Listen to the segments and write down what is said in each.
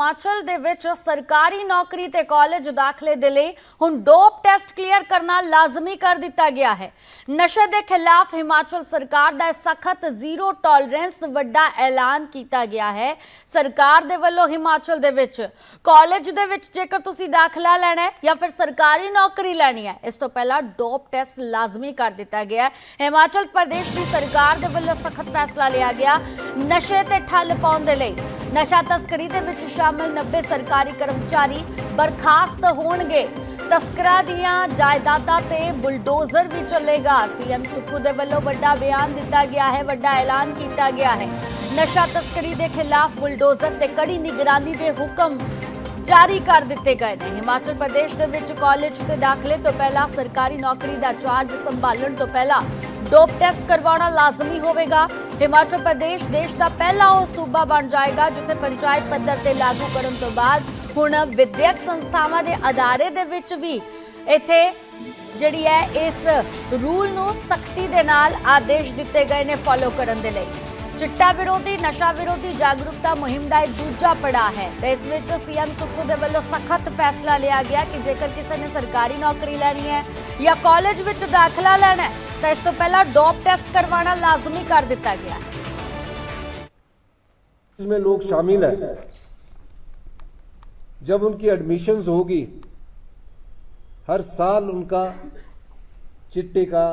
हिमाचल ਦੇ ਵਿੱਚ ਸਰਕਾਰੀ ਨੌਕਰੀ ਤੇ ਕਾਲਜ ਦਾਖਲੇ ਦੇ ਲਈ ਹੁਣ ਡੋਪ ਟੈਸਟ ਕਲੀਅਰ ਕਰਨਾ ਲਾਜ਼ਮੀ ਕਰ ਦਿੱਤਾ ਗਿਆ ਹੈ। ਨਸ਼ੇ ਦੇ ਖਿਲਾਫ ਹਿਮਾਚਲ ਸਰਕਾਰ ਦਾ ਸਖਤ ਜ਼ੀਰੋ ਟੋਲਰੈਂਸ ਵੱਡਾ ਐਲਾਨ ਕੀਤਾ ਗਿਆ ਹੈ। ਸਰਕਾਰ ਦੇ ਵੱਲੋਂ ਹਿਮਾਚਲ ਦੇ ਵਿੱਚ ਕਾਲਜ ਦੇ ਵਿੱਚ ਜੇਕਰ ਤੁਸੀਂ ਦਾਖਲਾ ਲੈਣਾ ਹੈ ਜਾਂ ਫਿਰ ਸਰਕਾਰੀ ਨੌਕਰੀ ਲੈਣੀ ਹੈ, ਇਸ ਤੋਂ ਪਹਿਲਾਂ ਡੋਪ ਟੈਸਟ ਲਾਜ਼ਮੀ ਕਰ ਦਿੱਤਾ ਗਿਆ ਹੈ। ਹਿਮਾਚਲ ਪ੍ਰदेश ਦੀ ਸਰਕਾਰ ਦੇ ਵੱਲੋਂ ਸਖਤ ਫੈਸਲਾ ਲਿਆ ਗਿਆ। ਨਸ਼ੇ ਤੇ ਠੱਲ ਪਾਉਣ ਦੇ ਲਈ ਨਸ਼ਾ ਤਸਕਰੀ ਦੇ ਵਿੱਚ ਸ਼ਾਮਲ 90 ਸਰਕਾਰੀ ਕਰਮਚਾਰੀ ਬਰਖਾਸਤ ਹੋਣਗੇ। ਤਸਕਰਾਂ ਦੀਆਂ ਜਾਇਦਾਦਾਂ ਤੇ ਬੁਲਡੋਜ਼ਰ ਵੀ ਚੱਲੇਗਾ। ਸੀਐਮ ਸੁੱਖੂ ਦੇ ਵੱਲੋਂ ਵੱਡਾ ਬਿਆਨ ਦਿੱਤਾ ਗਿਆ ਹੈ, ਵੱਡਾ ਐਲਾਨ ਕੀਤਾ ਗਿਆ ਹੈ। ਨਸ਼ਾ ਤਸਕਰੀ ਦੇ ਖਿਲਾਫ ਬੁਲਡੋਜ਼ਰ ਤੇ ਕੜੀ ਨਿਗਰਾਨੀ ਦੇ ਹੁਕਮ ਜਾਰੀ ਕਰ ਦਿੱਤੇ ਗਏ ਨੇ। ਹਿਮਾਚਲ ਪ੍ਰਦੇਸ਼ ਦੇ ਵਿੱਚ ਕਾਲਜ ਤੇ ਦਾਖਲੇ ਤੋਂ ਪਹਿਲਾਂ ਸਰਕਾਰੀ ਨੌਕਰੀ ਦਾ ਚਾਰਜ ਸੰਭਾਲਣ ਤੋਂ ਪਹਿਲਾਂ ਡੋਪ ਟੈਸਟ ਕਰਵਾਉਣਾ ਲਾਜ਼ਮੀ ਹੋਵੇਗਾ। ਹਿਮਾਚਲ ਪ੍ਰਦੇਸ਼ ਦੇਸ਼ ਦਾ ਪਹਿਲਾ ਉਹ ਸੂਬਾ ਬਣ ਜਾਏਗਾ ਜਿੱਥੇ ਪੰਚਾਇਤ ਪੱਧਰ ਤੇ ਲਾਗੂ ਕਰਨ ਤੋਂ ਬਾਅਦ ਹੁਣ ਵਿਦਿਅਕ ਸੰਸਥਾਵਾਂ ਦੇ ਅਦਾਰੇ ਦੇ ਵਿੱਚ ਵੀ ਇੱਥੇ ਜਿਹੜੀ ਹੈ ਇਸ ਰੂਲ ਨੂੰ ਸਖਤੀ ਦੇ ਨਾਲ ਆਦੇਸ਼ ਦਿੱਤੇ ਗਏ ਨੇ ਫੋਲੋ ਕਰਨ ਦੇ ਲਈ। चिट्टा विरोधी नशा विरोधी जागरूकता मुहिम का एक दूजा पड़ाव है तो इस विच सीएम सुक्खू दे वल्लों सख्त फैसला लिया गया कि जेकर किसी ने सरकारी नौकरी लैनी है या कॉलेज विच दाखला लेना है तो इस तो पहला डोप टेस्ट करवाना लाजमी कर दिता गया है। इसमें लोग शामिल हैं, जब उनकी एडमिशंस होगी हर साल उनका चिट्टे का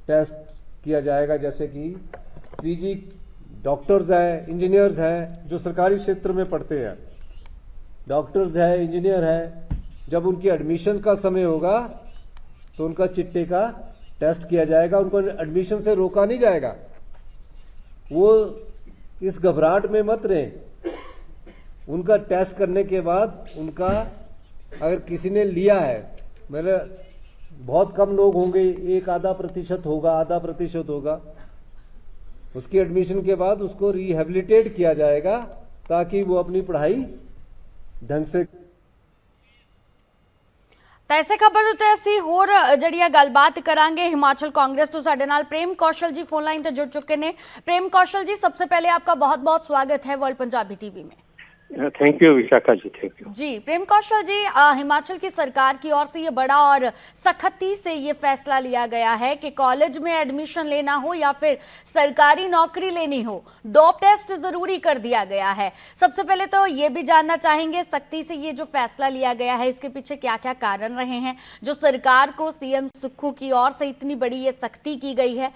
टेस्ट किया जाएगा। जैसे कि पीजी डॉक्टर्स हैं, इंजीनियर्स हैं जो सरकारी क्षेत्र में पढ़ते हैं, डॉक्टर्स हैं, इंजीनियर हैं, जब उनकी एडमिशन का समय होगा तो उनका चिट्टे का टेस्ट किया जाएगा। उनको एडमिशन से रोका नहीं जाएगा। वो इस घबराहट में मत रहें। उनका टेस्ट करने के बाद उनका अगर किसी ने लिया है, मेरे बहुत कम लोग होंगे, 1-आधा% होगा, 0.5% होगा, उसकी एडमिशन के बाद उसको रिहेबिलिटेट किया जाएगा ताकि वो अपनी पढ़ाई ढंग से। ਤਾਂ ਇਸੇ ਖਬਰ ਦੇ ਉੱਤੇ ਅਸੀਂ ਹੋਰ ਜਿਹੜੀ ਆ ਗੱਲਬਾਤ ਕਰਾਂਗੇ। ਹਿਮਾਚਲ ਕਾਂਗਰਸ ਤੋਂ ਸਾਡੇ ਨਾਲ ਪ੍ਰੇਮ ਕੌਸ਼ਲ ਜੀ फोन लाइन ਤੇ जुड़ चुके हैं। प्रेम कौशल जी, सबसे पहले आपका बहुत बहुत स्वागत है वर्ल्ड पंजाबी टीवी में। Thank you Vishakha ji, thank you जी। प्रेम कौशल जी, हिमाचल की सरकार की ओर से ये बड़ा और सख्ती से ये फैसला लिया गया है कि कॉलेज में एडमिशन लेना हो या फिर सरकारी नौकरी लेनी हो, डोप टेस्ट जरूरी कर दिया गया है। सबसे पहले तो ये भी जानना चाहेंगे सख्ती से ये जो फैसला लिया गया है इसके पीछे क्या क्या कारण रहे हैं जो सरकार को सीएम सुक्खू की ओर से इतनी बड़ी ये सख्ती की गई है।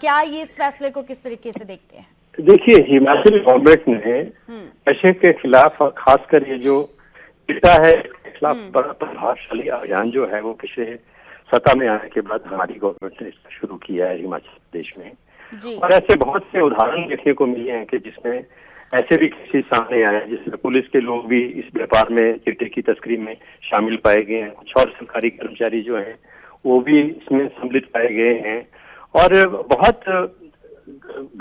क्या ये इस फैसले को किस तरीके से देखते हैं? देखिए, हिमाचल गवर्नमेंट ने नशे के खिलाफ और खासकर ये जो चिट्टा है इसके खिलाफ बड़ा प्रभावशाली अभियान जो है वो पिछले सत्ता में आने के बाद हमारी गवर्नमेंट ने शुरू किया है हिमाचल प्रदेश में जी। और ऐसे बहुत से उदाहरण देखने को मिले हैं कि जिसमें ऐसे भी केसेस सामने आए हैं जिसमें पुलिस के लोग भी इस व्यापार में चिट्टे की तस्करी में शामिल पाए गए हैं। कुछ और सरकारी कर्मचारी जो है वो भी इसमें सम्मिलित पाए गए हैं और बहुत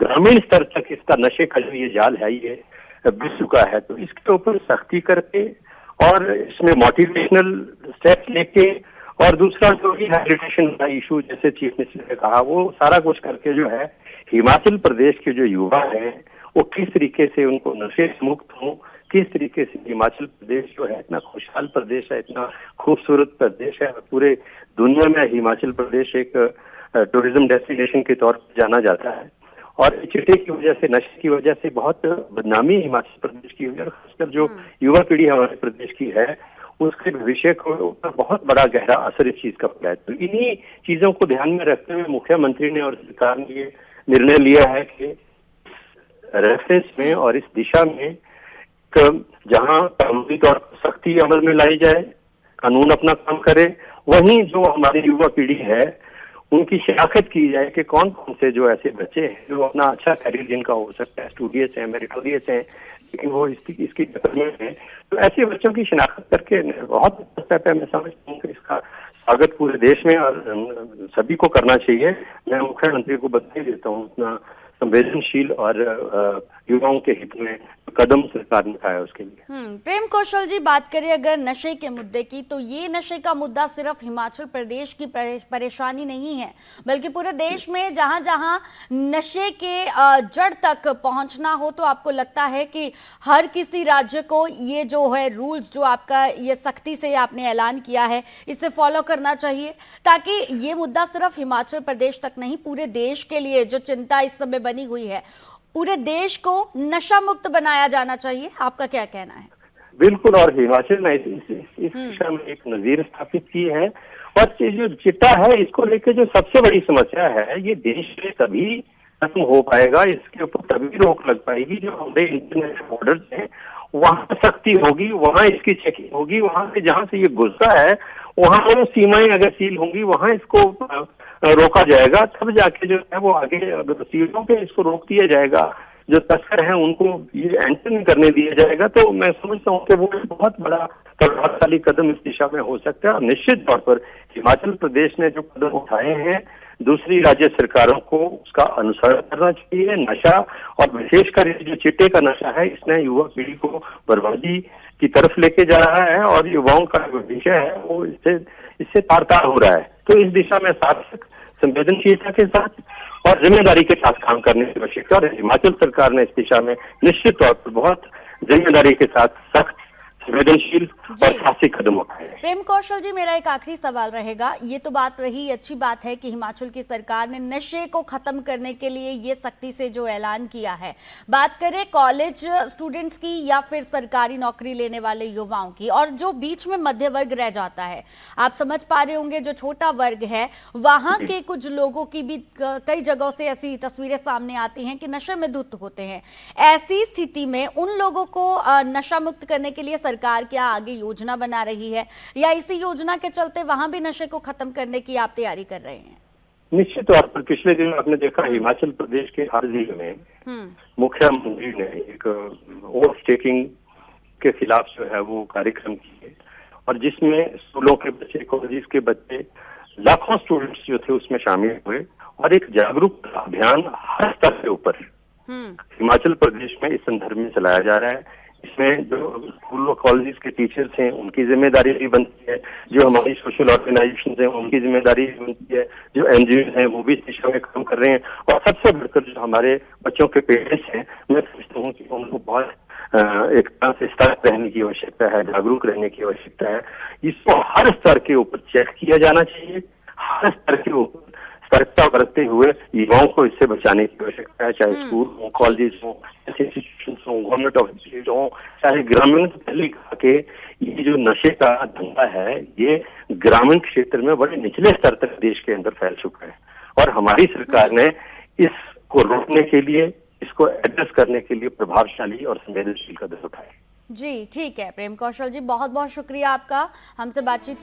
ग्रामीण स्तर तक इसका नशे का जो ये जाल है ये बिक चुका है। तो इसके ऊपर सख्ती करके और इसमें मोटिवेशनल स्टेप लेके और दूसरा जो रिहेबिलिटेशन का इशू जैसे चीफ मिनिस्टर ने कहा वो सारा कुछ करके जो है हिमाचल प्रदेश के जो युवा हैं वो किस तरीके से उनको नशे से मुक्त हों, किस तरीके से हिमाचल प्रदेश जो है इतना खुशहाल प्रदेश है, इतना खूबसूरत प्रदेश है, पूरे दुनिया में हिमाचल प्रदेश एक टूरिज्म डेस्टिनेशन के तौर पर जाना जाता है। और चिट्टे की वजह से, नशे की वजह से बहुत बदनामी हिमाचल प्रदेश की हुई है और खासकर जो युवा पीढ़ी हमारे प्रदेश की है उसके भविष्य को ऊपर बहुत बड़ा गहरा असर इस चीज का पड़ा है। तो इन्हीं चीजों को ध्यान में रखते हुए मुख्यमंत्री ने और सरकार ने ये निर्णय लिया है कि रेफरेंस में और इस दिशा में जहां कानूनी तौर पर सख्ती अमल में लाई जाए, कानून अपना काम करे, वहीं जो हमारी युवा पीढ़ी है उनकी शिनाख्त की जाए कि कौन कौन से जो ऐसे बच्चे हैं जो अपना अच्छा करियर जिनका हो सकता है, स्टूडियस हैं, मेरिटोरियस हैं, लेकिन वो इसकी टक्कर में है। तो ऐसे बच्चों की शिनाख्त करके बहुत अच्छा स्टेप है। मैं समझता हूँ कि इसका स्वागत पूरे देश में और सभी को करना चाहिए। मैं मुख्यमंत्री को बधाई देता हूँ, इतना संवेदनशील और युवाओं के हित में कदम सरकार ने उठाया उसके लिए। प्रेम कौशल जी, बात करें अगर नशे के मुद्दे की, तो ये नशे का मुद्दा सिर्फ हिमाचल प्रदेश की परेशानी नहीं है, बल्कि पूरे देश में जहां जहां नशे के जड़ तक पहुंचना हो, तो आपको लगता है कि हर किसी राज्य को ये जो है रूल्स, जो आपका ये सख्ती से आपने ऐलान किया है, इसे फॉलो करना चाहिए, ताकि ये मुद्दा सिर्फ हिमाचल प्रदेश तक नहीं, पूरे देश के लिए जो चिंता इस समय बनी हुई है, पूरे देश को नशा मुक्त बनाया जाना चाहिए। आपका क्या कहना है? बिल्कुल, और हिमाचल ने इस दिशा में एक नजीर स्थापित की है। और ये जो चिट्टा है, इसको लेकर जो सबसे बड़ी समस्या है, ये देश में तभी खत्म हो पाएगा, इसके ऊपर तभी रोक लग पाएगी जो हमारे इंटरनेशनल बॉर्डर हैं वहां सख्ती होगी, वहां इसकी चेकिंग होगी, वहां से जहां से ये घुसता है वहां वो सीमाएं अगर सील होंगी, वहां इसको रोका जाएगा, तब जाके जो है वो आगे सीटों पे इसको रोक दिया जाएगा। जो तस्कर हैं उनको ये एंटर नहीं करने दिया जाएगा। तो मैं समझता हूँ कि वो एक बहुत बड़ा प्रभावशाली कदम इस दिशा में हो सकता है। और निश्चित तौर पर हिमाचल प्रदेश ने जो कदम उठाए हैं, दूसरी राज्य सरकारों को उसका अनुसरण करना चाहिए। नशा और विशेषकर जो चिट्टे का नशा है, इसने युवा पीढ़ी को बर्बादी की तरफ लेके जा रहा है और युवाओं का जो विषय है वो इससे तार-तार हो रहा है। तो इस दिशा में सार्थक संवेदनशीलता के साथ और जिम्मेदारी के साथ काम करने की आवश्यकता है। हिमाचल सरकार ने इस दिशा में निश्चित तौर पर बहुत जिम्मेदारी के साथ सख्त, संवेदनशील और साहसिक कदम उठाए। प्रेम कौशल जी, मेरा एक आखिरी सवाल रहेगा। ये तो बात रही, अच्छी बात है कि हिमाचल की सरकार ने नशे को खत्म करने के लिए ये सख्ती से जो ऐलान किया है। बात करें कॉलेज स्टूडेंट्स की या फिर सरकारी नौकरी लेने वाले युवाओं की, और जो बीच में मध्य वर्ग रह जाता है, आप समझ पा रहे होंगे, जो छोटा वर्ग है, वहां के कुछ लोगों की भी कई जगहों से ऐसी तस्वीरें सामने आती हैं कि नशे में धुत होते हैं। ऐसी स्थिति में उन लोगों को नशा मुक्त करने के लिए सरकार क्या आगे योजना बना रही है, या इसी योजना के चलते वहां भी नशे को खत्म करने की आप तैयारी कर रहे हैं? निश्चित तौर पर पिछले दिनों आपने देखा हिमाचल प्रदेश के हर जिले में मुख्यमंत्री ने एक ओवर टेकिंग के खिलाफ जो है वो कार्यक्रम किए, और जिसमें स्कूलों के बच्चे, कॉलेज के बच्चे, लाखों स्टूडेंट्स जो थे उसमें शामिल हुए, और एक जागरूकता अभियान हर स्तर के ऊपर हिमाचल प्रदेश में इस संदर्भ में चलाया जा रहा है। इसमें जो स्कूल और कॉलेज के टीचर्स हैं उनकी जिम्मेदारी भी बनती है, जो हमारी सोशल ऑर्गेनाइजेशन हैं उनकी जिम्मेदारी भी बनती है, जो एनजीओ हैं वो भी इस दिशा में काम कर रहे हैं, और सबसे बढ़कर जो हमारे बच्चों के पेरेंट्स हैं, मैं समझता हूँ कि उनको बहुत एक तरह से सतर्क रहने की आवश्यकता है, जागरूक रहने की आवश्यकता है। इसको हर स्तर के ऊपर चेक किया जाना चाहिए, हर स्तर के ऊपर सतर्कता बरतते हुए युवाओं को इससे बचाने की आवश्यकता है, चाहे स्कूल हो, कॉलेज हो, इंस्टीट्यूशन हो, गवर्नमेंट ऑफिस हो, चाहे ग्रामीण। पहले कहा कि ये जो नशे का धंधा है ये ग्रामीण क्षेत्र में बड़े निचले स्तर तक देश के अंदर फैल चुका है, और हमारी सरकार ने इसको रोकने के लिए, इसको एड्रेस करने के लिए प्रभावशाली और संवेदनशील कदम उठाए। जी ठीक है प्रेम कौशल जी, बहुत बहुत शुक्रिया आपका हमसे बातचीत